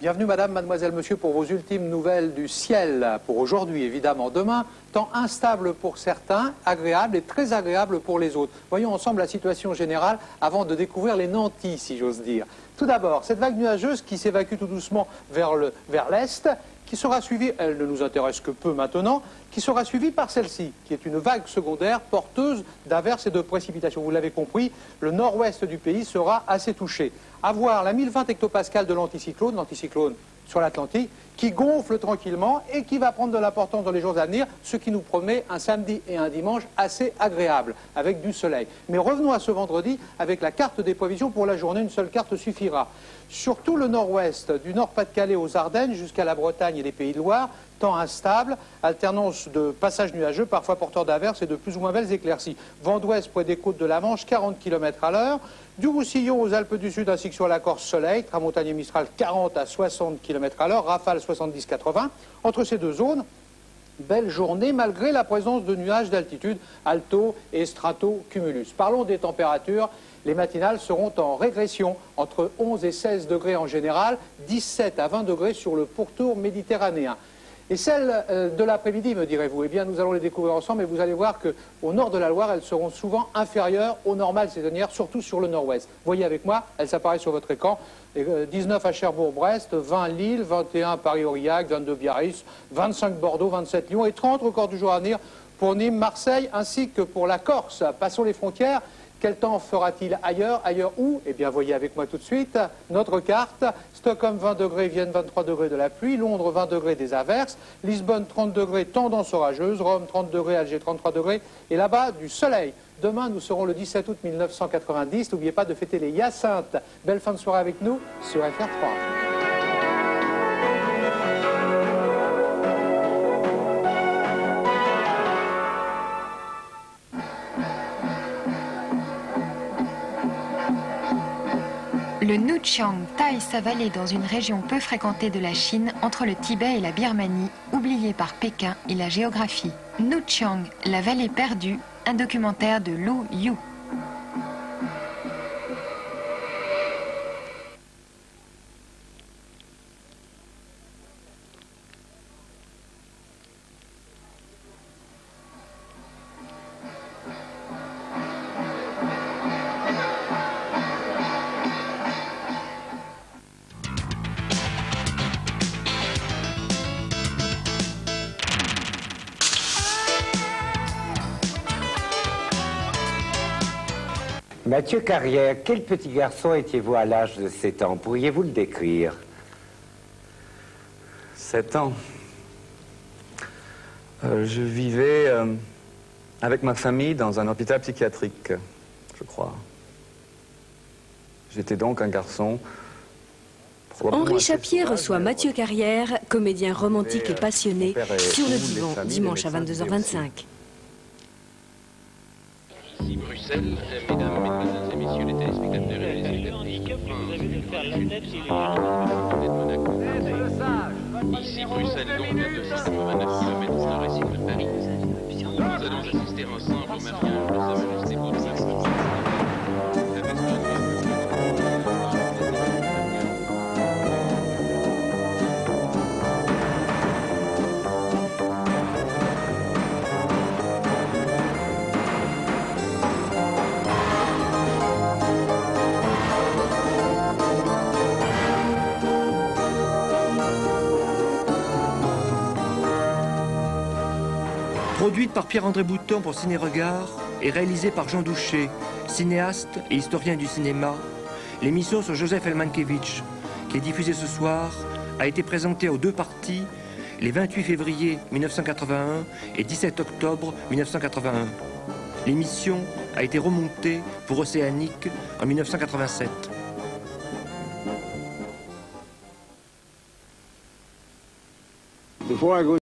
Bienvenue madame, mademoiselle, monsieur pour vos ultimes nouvelles du ciel, pour aujourd'hui évidemment. Demain, temps instable pour certains, agréable et très agréable pour les autres. Voyons ensemble la situation générale avant de découvrir les nantis, si j'ose dire. Tout d'abord, cette vague nuageuse qui s'évacue tout doucement vers l'est, qui sera suivie, elle ne nous intéresse que peu maintenant, qui sera suivie par celle-ci, qui est une vague secondaire porteuse d'averses et de précipitations. Vous l'avez compris, le nord-ouest du pays sera assez touché. À voir la 1020 hectopascales de l'anticyclone sur l'Atlantique, qui gonfle tranquillement et qui va prendre de l'importance dans les jours à venir, ce qui nous promet un samedi et un dimanche assez agréables, avec du soleil. Mais revenons à ce vendredi avec la carte des prévisions pour la journée. Une seule carte suffira. Sur tout le nord-ouest, du Nord-Pas-de-Calais aux Ardennes jusqu'à la Bretagne et les Pays de Loire, temps instable, alternance de passages nuageux, parfois porteurs d'averses et de plus ou moins belles éclaircies. Vent d'ouest près des côtes de la Manche, 40 km à l'heure. Du Roussillon aux Alpes du Sud ainsi que sur la Corse, soleil, tramontane et Mistral 40 à 60 km à l'heure, rafale 70-80. Entre ces deux zones, belle journée malgré la présence de nuages d'altitude, alto et strato-cumulus. Parlons des températures. Les matinales seront en régression, entre 11 et 16 degrés en général, 17 à 20 degrés sur le pourtour méditerranéen. Et celles de l'après-midi, me direz-vous, eh bien nous allons les découvrir ensemble et vous allez voir qu'au nord de la Loire, elles seront souvent inférieures aux normales saisonnières, surtout sur le nord-ouest. Voyez avec moi, elles apparaissent sur votre écran, 19 à Cherbourg-Brest, 20 Lille, 21 Paris-Aurillac, 22 Biarritz, 25 Bordeaux, 27 Lyon et 30 records du jour à venir pour Nîmes, Marseille ainsi que pour la Corse. Passons les frontières. Quel temps fera-t-il ailleurs? Ailleurs où? Eh bien, voyez avec moi tout de suite notre carte. Stockholm 20 degrés, Vienne 23 degrés de la pluie, Londres 20 degrés des averses, Lisbonne 30 degrés, tendance orageuse, Rome 30 degrés, Alger 33 degrés, et là-bas du soleil. Demain, nous serons le 17 août 1990. N'oubliez pas de fêter les Hyacinthes. Belle fin de soirée avec nous sur FR3. Le Nugchiang taille sa vallée dans une région peu fréquentée de la Chine, entre le Tibet et la Birmanie, oubliée par Pékin et la géographie. Nugchiang, la vallée perdue, un documentaire de Lu Yu. Mathieu Carrière, quel petit garçon étiez-vous à l'âge de 7 ans? Pourriez-vous le décrire? 7 ans. Je vivais avec ma famille dans un hôpital psychiatrique, je crois. J'étais donc un garçon. Henri Chapier reçoit Mathieu Carrière, comédien romantique et passionné, sur le divan, dimanche à 22h25. Ici Bruxelles, mesdames, mesdemoiselles et messieurs les téléspectateurs et les Ici Bruxelles, donc à 289 km de la récif de Paris. Nous allons assister ensemble au mariage de Sa Majesté Bonaparte. Produite par Pierre-André Bouton pour Ciné Regard et réalisée par Jean Douché, cinéaste et historien du cinéma, l'émission sur Joseph Elmankevitch, qui est diffusée ce soir, a été présentée aux deux parties les 28 février 1981 et 17 octobre 1981. L'émission a été remontée pour Océanique en 1987. Before I go